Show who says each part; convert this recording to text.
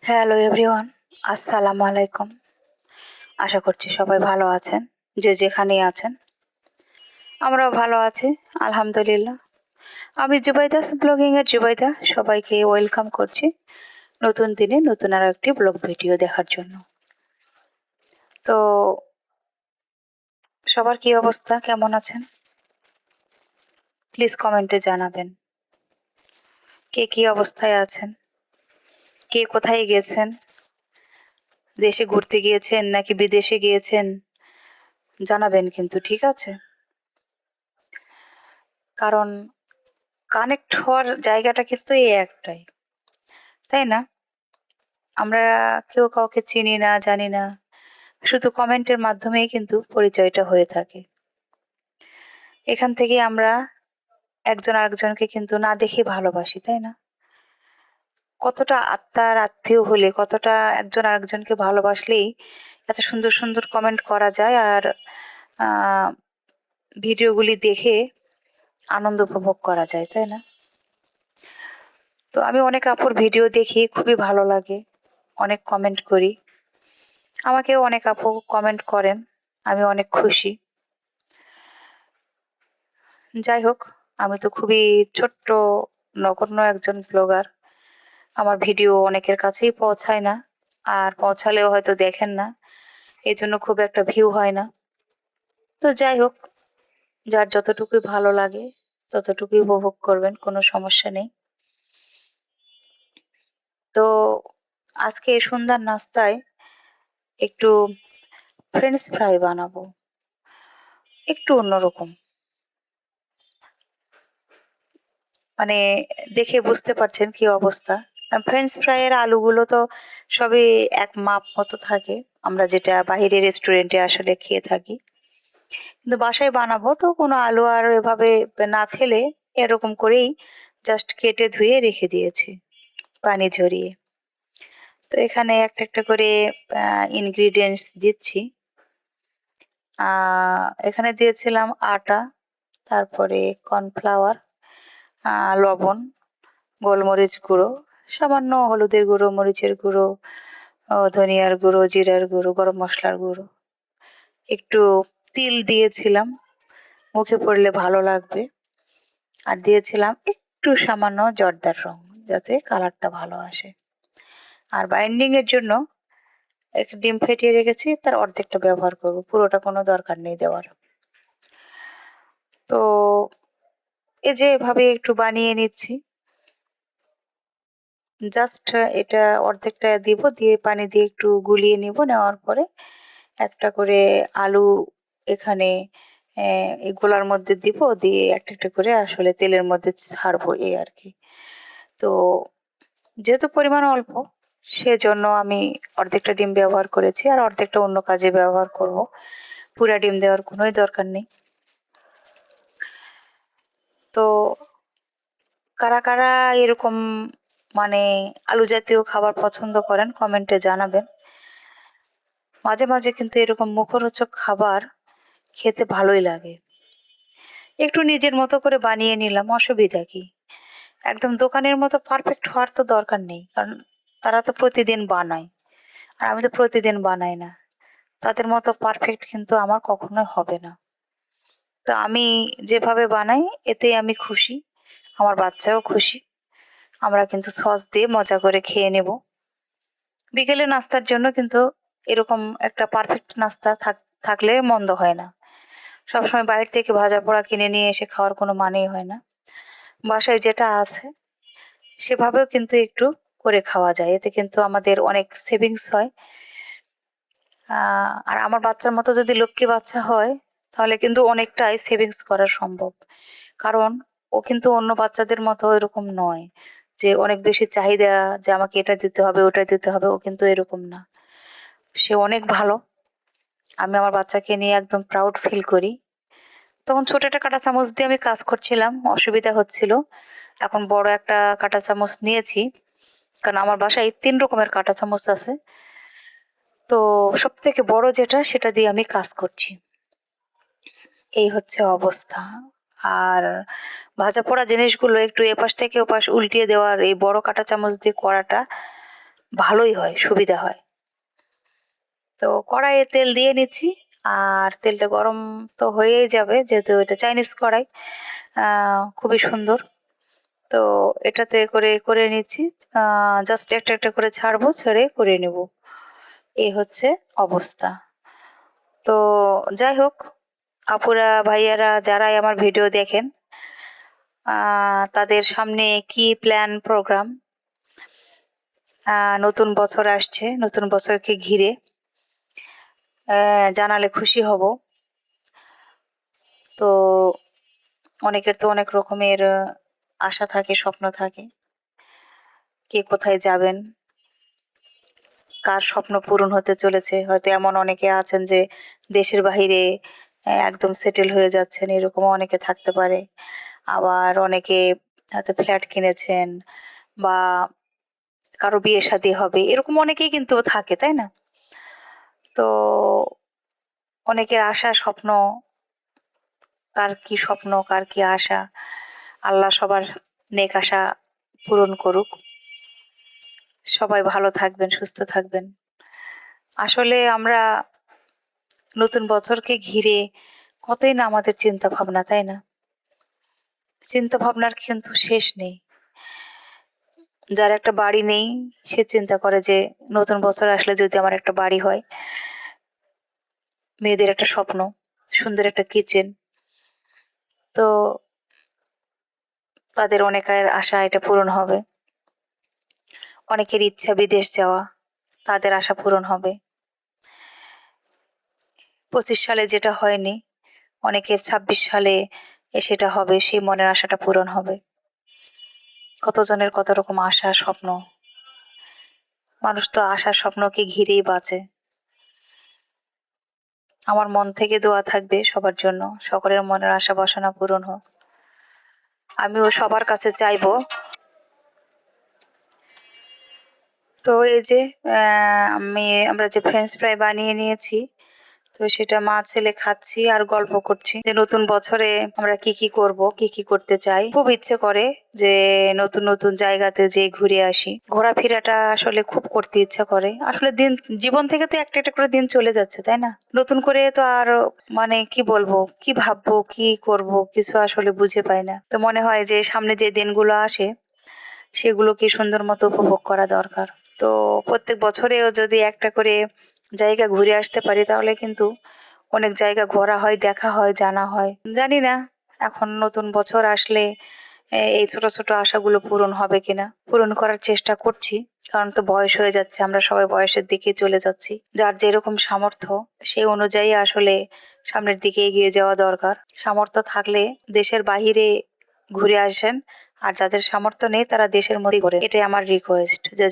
Speaker 1: Hello everyone, আসসালামু আলাইকুম। আশা করছি সবাই ভালো আছেন, যে যেখানেই আছেন। আমরাও ভালো আছি, আলহামদুলিল্লাহ। আমি জুবাইদাস ব্লগিংয়ের জুবাইদা, সবাইকে ওয়েলকাম করছি নতুন দিনে নতুন আরও একটি ব্লগ ভিডিও দেখার জন্য। তো সবার কি অবস্থা, কেমন আছেন? প্লিজ কমেন্টে জানাবেন কে কী অবস্থায় আছেন, কে কোথায় গেছেন, দেশে ঘুরতে গিয়েছেন নাকি বিদেশে গিয়েছেন, জানাবেন কিন্তু, ঠিক আছে? কারণ কানেক্ট হওয়ার জায়গাটা কিন্তু এই একটাই, তাই না? আমরা কেউ কাউকে চিনি না, জানি না, শুধু কমেন্টের মাধ্যমেই কিন্তু পরিচয়টা হয়ে থাকে। এখান থেকে আমরা একজন আরেকজনকে কিন্তু না দেখে ভালোবাসি, তাই না? কতটা আত্মার আত্মীয় হলে, কতটা একজন আরেকজনকে ভালোবাসলেই এত সুন্দর সুন্দর কমেন্ট করা যায় আর ভিডিওগুলি দেখে আনন্দ উপভোগ করা যায়, তাই না? তো আমি অনেক আপুর ভিডিও দেখি, খুবই ভালো লাগে, অনেক কমেন্ট করি, আমাকেও অনেক আপু কমেন্ট করেন, আমি অনেক খুশি। যাই হোক, আমি তো খুবই ছোট্ট নগণ্য একজন ব্লগার। আমার ভিডিও অনেকের কাছেই পৌঁছায় না, আর পৌঁছালেও হয়তো দেখেন না, এই জন্য খুব একটা ভিউ হয় না। তো যাই হোক, যার যতটুকুই ভালো লাগে ততটুকুই উপভোগ করবেন, কোনো সমস্যা নেই। তো আজকে সন্ধ্যার নাস্তায় একটু ফ্রেঞ্চ ফ্রাই বানাবো, একটু অন্যরকম। মানে দেখে বুঝতে পারছেন কি অবস্থা। ফ্রেঞ্চ ফ্রাইয়ের আলুগুলো তো সবই এক মাপ মতো থাকে, আমরা যেটা বাইরের রেস্টুরেন্টে আসলে খেয়ে থাকি। কিন্তু বাসায় বানাবো তো কোনো আলু আর এভাবে না ফেলে এরকম করেই জাস্ট কেটে ধুয়ে রেখে দিয়েছি পানি ঝরিয়ে। তো এখানে একটা একটা করে ইনগ্রিডিয়েন্টস দিচ্ছি। এখানে দিয়েছিলাম আটা, তারপরে কর্নফ্লাওয়ার, লবণ, গোলমরিচ গুঁড়ো, সামান্য হলুদের গুঁড়ো, মরিচের গুঁড়ো, ধনিয়ার গুঁড়ো, জিরার গুঁড়ো, গরম মশলার গুঁড়ো, একটু তিল দিয়েছিলাম, মুখে পড়লে ভালো লাগবে। আর দিয়েছিলাম একটু সামান্য জর্দার রং, যাতে কালারটা ভালো আসে। আর বাইন্ডিং এর জন্য একটা ডিম ফেটিয়ে রেখেছি, তার অর্ধেকটা ব্যবহার করব, পুরোটা কোনো দরকার নেই দেওয়ার। তো এই যে এভাবে একটু বানিয়ে নিচ্ছি, জাস্ট এটা অর্ধেকটা দিব, দিয়ে পানি দিয়ে একটু গুলিয়ে নিব, নেওয়ার পরে একটা করে আলু এখানে এই গোলার মধ্যে দিব, দিয়ে একটা একটা করে আসলে তেলের মধ্যে ছাড়বো, এই আর কি। তো যেহেতু পরিমাণ অল্প, সেজন্য আমি অর্ধেকটা ডিম ব্যবহার করেছি, আর অর্ধেকটা অন্য কাজে ব্যবহার করব। পুরা ডিম দেওয়ার কোনোই দরকার নেই। তো কারা কারা এরকম মানে আলু জাতীয় খাবার পছন্দ করেন কমেন্টে জানাবেন। মাঝে মাঝে কিন্তু এরকম মুখরোচক খাবার খেতে ভালোই লাগে। একটু নিজের মতো করে বানিয়ে নিলাম, অসুবিধা কি? একদম দোকানের মতো পারফেক্ট হওয়ার তো দরকার নেই, কারণ তারা তো প্রতিদিন বানায়, আর আমি তো প্রতিদিন বানাই না। তাদের মতো পারফেক্ট কিন্তু আমার কখনোই হবে না। তো আমি যেভাবে বানাই এতেই আমি খুশি, আমার বাচ্চাও খুশি। আমরা কিন্তু সস দিয়ে মজা করে খেয়ে নেব। বিকেলে নাস্তার জন্য কিন্তু এরকম একটা পারফেক্ট নাস্তা থাকলে মন্দ হয় না। সবসময় বাইরে থেকে ভাজা পোড়া কিনে নিয়ে এসে খাওয়ার কোনো মানেই হয় না। বাসায় যেটা আছে সেভাবেও কিন্তু একটু করে খাওয়া যায়, এতে কিন্তু আমাদের অনেক সেভিংস হয়। আর আমার বাচ্চার মতো যদি লক্ষ্মী বাচ্চা হয়, তাহলে কিন্তু অনেকটাই সেভিংস করা সম্ভব। কারণ ও কিন্তু অন্য বাচ্চাদের মতো এরকম নয় যে অনেক বেশি চাহিদা, যে আমাকে এটা দিতে হবে ওটা দিতে হবে, ও কিন্তু এরকম না। সে অনেক ভালো। আমি আমার বাচ্চাকে নিয়ে একদম প্রাউড ফিল করি। তখন ছোট একটা কাঁটা চামচ দিয়ে আমি কাজ করছিলাম, অসুবিধা হচ্ছিল। এখন বড় একটা কাঁটা চামচ নিয়েছি, কারণ আমার বাসায় 3 রকমের কাঁটা চামচ আছে। তো সবথেকে বড় যেটা, সেটা দিয়ে আমি কাজ করছি। এই হচ্ছে অবস্থা। আর ভাজা পোড়া জিনিসগুলো একটু এপাশ থেকে ওপাশ উল্টিয়ে দেওয়ার এই বড় কাঁটা চামচ দিয়ে করাটা ভালোই হয়, সুবিধা হয়। তো কড়াইয়ে তেল দিয়ে নিচ্ছি, আর তেলটা গরম তো হয়েই যাবে যেহেতু এটা চাইনিজ কড়াই, খুবই সুন্দর। তো এটাতে করে করে নিচ্ছি, জাস্ট একটা একটা করে ছাড়বো, ছেড়ে করে নেব, এই হচ্ছে অবস্থা। তো যাই হোক, আপুরা ভাইয়ারা যারাই আমার ভিডিও দেখেন, তাদের সামনে কি প্ল্যান প্রোগ্রাম, নতুন বছর আসছে, নতুন বছরকে ঘিরে জানালে খুশি হব। তো অনেকের তো অনেক রকমের আশা থাকে, স্বপ্ন থাকে, কে কোথায় যাবেন, কার স্বপ্ন পূরণ হতে চলেছে। হয়তো এমন অনেকে আছেন যে দেশের বাহিরে একদম সেটেল হয়ে যাচ্ছেন, এরকমও অনেকে থাকতে পারে। আবার অনেকে হয়তো ফ্ল্যাট কিনেছেন, বা কারো বিয়ে শাদী হবে, এরকম অনেকেই কিন্তু থাকে, তাই না? তো অনেকের আশা স্বপ্ন, কার কি স্বপ্ন, কার কি আশা, আল্লাহ সবার নেক আশা পূরণ করুক। সবাই ভালো থাকবেন, সুস্থ থাকবেন। আসলে আমরা নতুন বছরকে ঘিরে কতই না আমাদের চিন্তা ভাবনা, তাই না? চিন্তা ভাবনার কিন্তু শেষ নেই। যার একটা বাড়ি নেই সে চিন্তা করে যে নতুন বছর আসলে যদি আমার একটা বাড়ি হয়, মেয়েদের একটা স্বপ্ন, সুন্দর একটা কিচেন। তো তাদের অনেকের আশা এটা পূরণ হবে। অনেকের ইচ্ছা বিদেশ যাওয়া, তাদের আশা পূরণ হবে। 25 সালে যেটা হয়নি, অনেকের 26 সালে সেটা হবে, সেই মনের আশাটা পূরণ হবে। কতজনের কত রকম আশা স্বপ্ন। মানুষ তো আশার স্বপ্নকে ঘিরেই বাঁচে। আমার মন থেকে দোয়া থাকবে সবার জন্য, সকলের মনের আশা বাসনা পূরণ হোক। আমিও সবার কাছে চাইবো। তো এই যে আমরা যে ফ্রেঞ্চ ফ্রাই বানিয়ে নিয়েছি, তো সেটা মা ছেলে খাচ্ছি আর গল্প করছি যে নতুন বছরে আমরা কি কি করব, কি কি করতে চাই। খুব ইচ্ছে করে যে নতুন নতুন জায়গাতে যে ঘুরে আসি। ঘোরাফেরাটা আসলে খুব করতে ইচ্ছা করে। আসলে জীবন থেকে তো একটা একটা করে দিন চলে যাচ্ছে, তাই না? নতুন করে তো আর মানে কি বলবো, কি ভাববো, কি করব, কিছু আসলে বুঝে পাই না। তো মনে হয় যে সামনে যে দিনগুলো আসে সেগুলোকে সুন্দর মতো উপভোগ করা দরকার। তো প্রত্যেক বছরেও যদি একটা করে জায়গা ঘুরে আসতে পারি তাহলে কিন্তু অনেক জায়গা ঘোরা হয়, দেখা হয়, জানা হয়। জানি না এখন নতুন বছর আসলে এই ছোট ছোট আশাগুলো পূরণ হবে কিনা। পূরণ করার চেষ্টা করছি, কারণ তো বয়স হয়ে যাচ্ছে, আমরা সবাই বয়সের দিকে চলে যাচ্ছি। যার যেরকম সামর্থ্য সেই অনুযায়ী আসলে সামনের দিকে এগিয়ে যাওয়া দরকার। সামর্থ্য থাকলে দেশের বাহিরে ঘুরে আসেন, আর যাদের সামর্থ্য নেই তারা দেশের মধ্যে ঘোরে। এটাই আমার রিকোয়েস্ট। যে